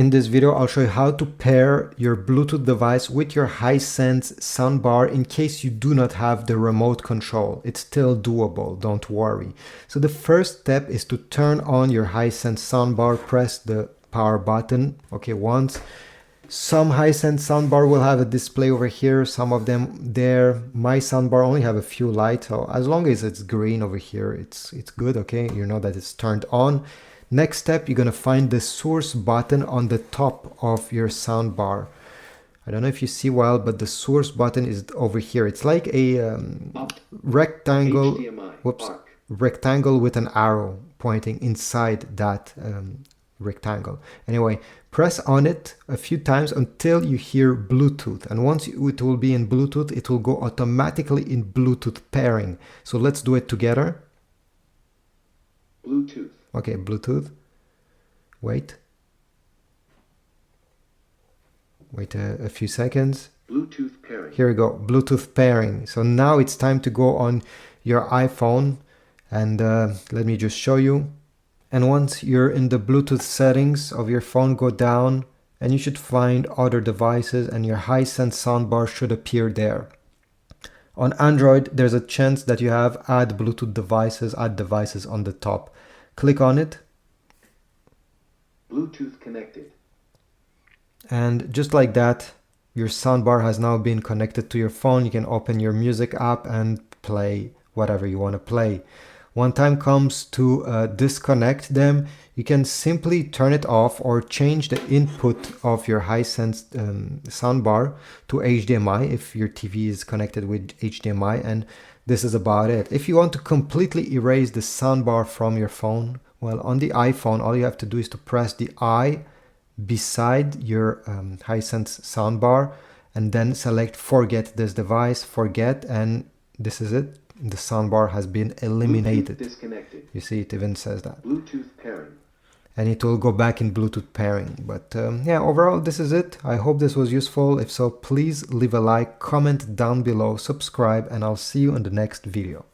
in this video, I'll show you how to pair your Bluetooth device with your Hisense soundbar in case you do not have the remote control. It's still doable, don't worry. So the first step is to turn on your Hisense soundbar, press the power button, okay, once. Some Hisense soundbar will have a display over here, some of them there. My soundbar only have a few lights, so as long as it's green over here, it's good, okay? You know that it's turned on. Next step, you're gonna find the source button on the top of your soundbar. I don't know if you see well, but the source button is over here. It's like a rectangle, rectangle with an arrow pointing inside that rectangle. Anyway, press on it a few times until you hear Bluetooth, and once it will be in Bluetooth, it will go automatically in Bluetooth pairing. So let's do it together. Bluetooth. Okay, Bluetooth. Wait a few seconds. Bluetooth pairing. Here we go, Bluetooth pairing. So now it's time to go on your iPhone, and let me just show you. And once you're in the Bluetooth settings of your phone, go down and you should find other devices, and your Hisense soundbar should appear there. On Android, there's a chance that you have add Bluetooth devices, add devices on the top. Click on it. Bluetooth connected. And just like that, your soundbar has now been connected to your phone. You can open your music app and play whatever you want to play. When time comes to disconnect them, you can simply turn it off or change the input of your Hisense soundbar to HDMI if your TV is connected with HDMI, and this is about it. If you want to completely erase the soundbar from your phone, well, on the iPhone, all you have to do is to press the I beside your Hisense soundbar and then select forget this device, forget, and this is it. The soundbar has been eliminated. Bluetooth disconnected. You see, it even says that. Bluetooth pairing. And it will go back in Bluetooth pairing. But yeah, overall, this is it. I hope this was useful. If so, please leave a like, comment down below, subscribe, and I'll see you in the next video.